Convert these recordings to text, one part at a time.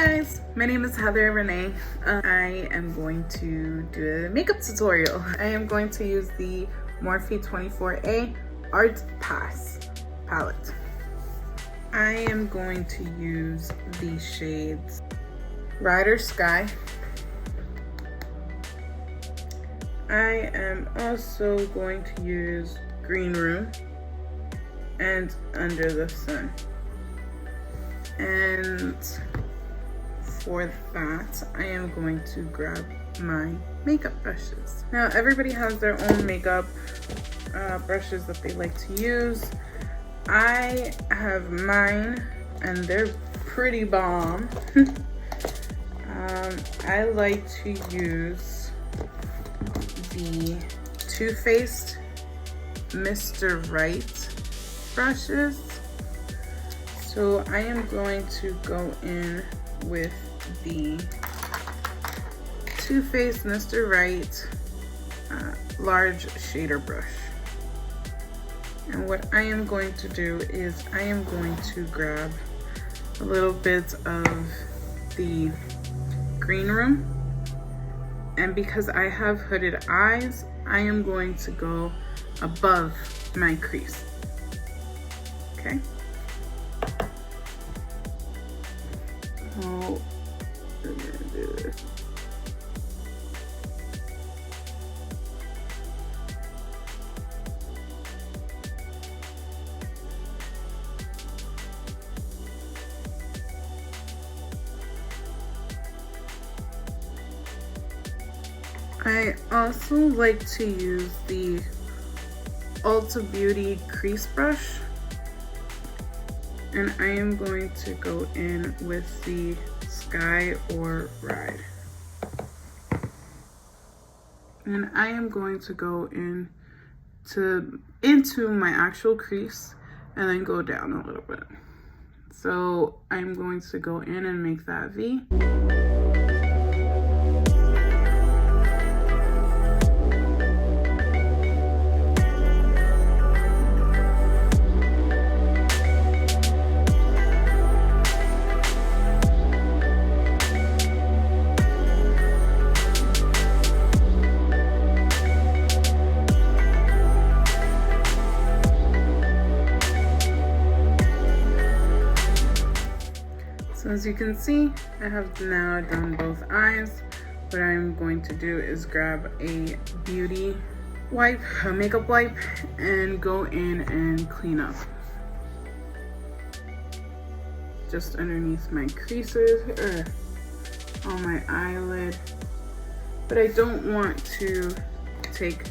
guys, my name is Heather Renee. I am going to do a makeup tutorial. I am going to use the Morphe 24A Art Pass palette. I am going to use the shades Rider Sky. I am also going to use Green Room and Under the Sun. And for that, I am going to grab my makeup brushes. Now, everybody has their own makeup brushes that they like to use. I have mine, and they're pretty bomb. I like to use the Too Faced Mr. Right brushes. So I am going to go in with the Too Faced Mr. Right large shader brush. And what I am going to do is I am going to grab a little bit of the Green Room, and because I have hooded eyes, I am going to go above my crease. Okay. So we're gonna do this. I also like to use the Ulta Beauty crease brush, and I am going to go in with the Sky or Ride. And I am going to go into my actual crease and then go down a little bit. So I'm going to go in and make that V. So as you can see, I have now done both eyes. What I'm going to do is grab a beauty wipe, a makeup wipe, and go in and clean up just underneath my creases or on my eyelid. But I don't want to take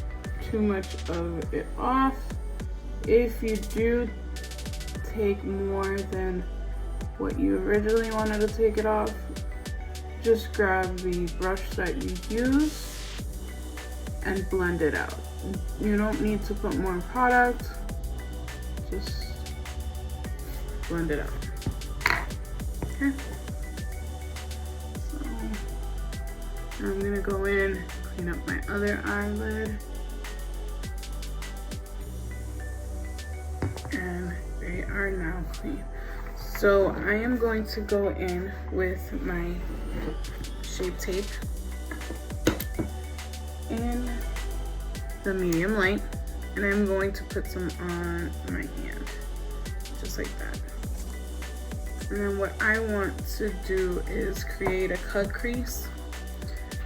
too much of it off. If you do take more than what you originally wanted to take it off, just grab the brush that you use and blend it out. You don't need to put more product, just blend it out. Okay. So I'm gonna go in, clean up my other eyelid, and they are now clean. So I am going to go in with my Shape Tape in the medium light, and I'm going to put some on my hand, just like that. And then what I want to do is create a cut crease.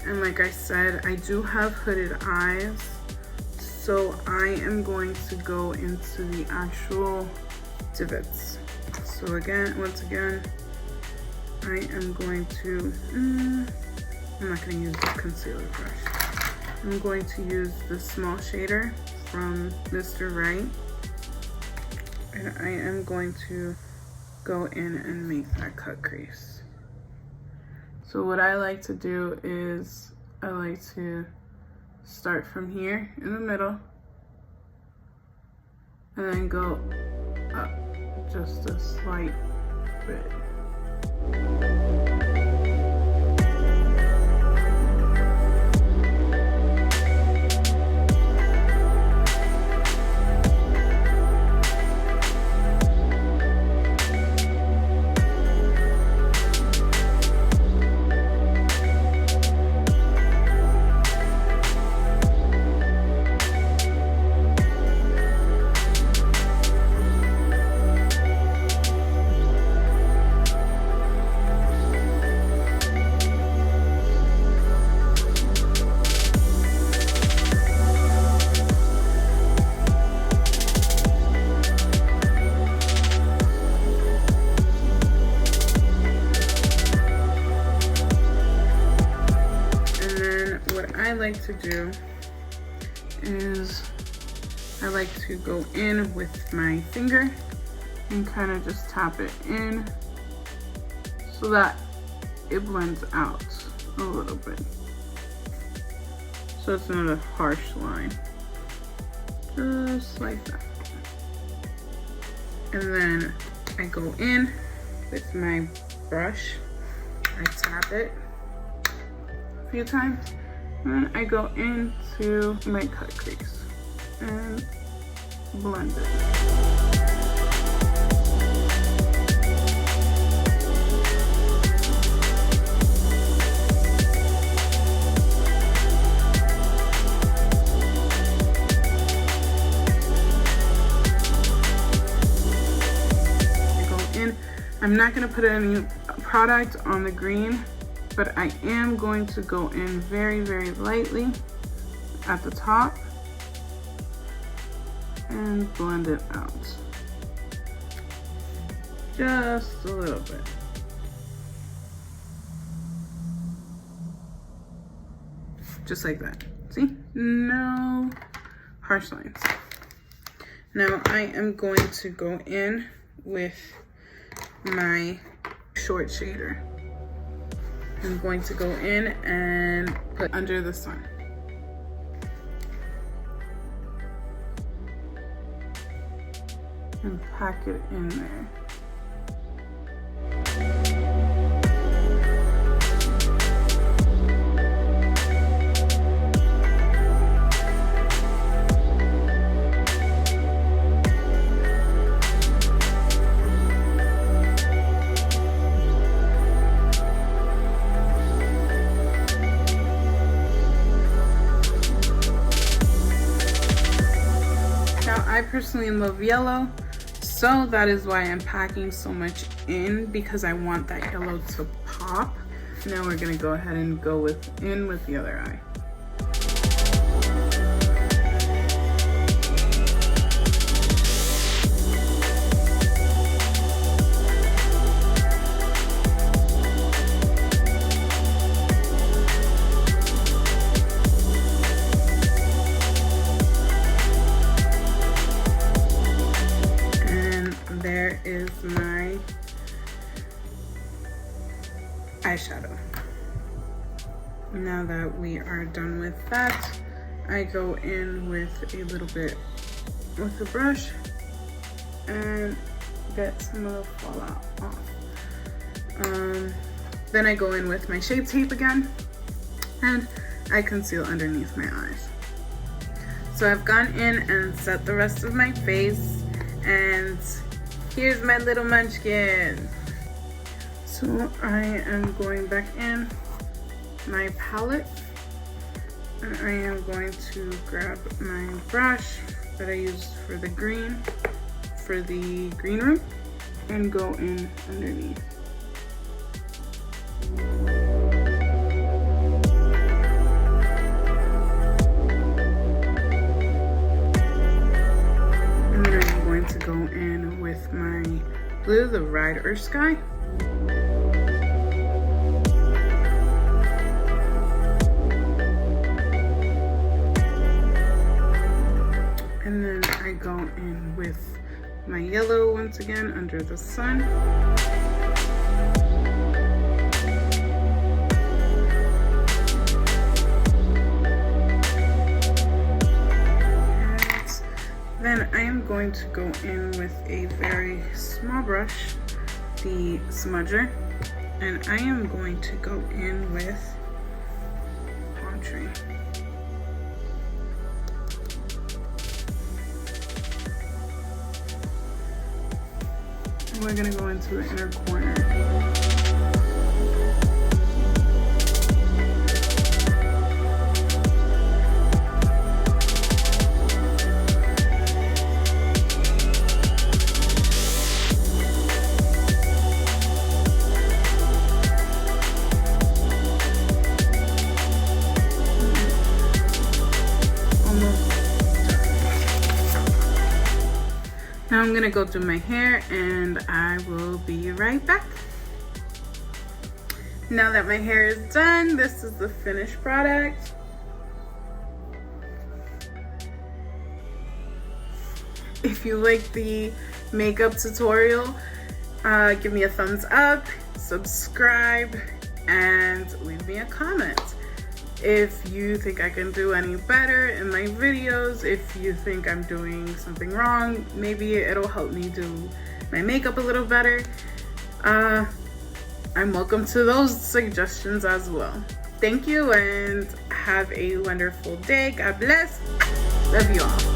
And like I said, I do have hooded eyes, so I am going to go into the actual divots. So once again, I am going to, I'm not going to use the concealer brush. I'm going to use the small shader from Mr. Right. And I am going to go in and make that cut crease. So what I like to do is, I like to start from here in the middle and then go up just a slight bit. like to do is I like to go in with my finger and kind of just tap it in so that it blends out a little bit. So it's not a harsh line. Just like that. And then I go in with my brush. I tap it a few times. And then I go into my cut crease and blend it. I'm not gonna put any product on the green, but I am going to go in very, very lightly at the top and blend it out. Just a little bit. Just like that. See? No harsh lines. Now I am going to go in with my short shader. I'm going to go in and put under the sun. And pack it in there. I personally love yellow, so that is why I'm packing so much in, because I want that yellow to pop. Now we're gonna go ahead and go in with the other eye. Is my eyeshadow. Now that we are done with that, I go in with a little bit with the brush and get some of the fallout off. Then I go in with my shade tape again and I conceal underneath my eyes. So I've gone in and set the rest of my face, and here's my little munchkin. So I am going back in my palette and I am going to grab my brush that I used for the green room and go in underneath. And then I'm going to go in with my blue, the Rider Sky. And then I go in with my yellow once again, Under the Sun. Then I am going to go in with a very small brush, the smudger, and I am going to go in with Palm Tree. And we're gonna go into the inner corner. Now I'm gonna go do my hair and I will be right back. Now that my hair is done, this is the finished product. If you like the makeup tutorial, give me a thumbs up, subscribe, and leave me a comment. If you think I can do any better in my videos, if you think I'm doing something wrong, maybe it'll help me do my makeup a little better. I'm welcome to those suggestions as well. Thank you and have a wonderful day. God bless. Love you all.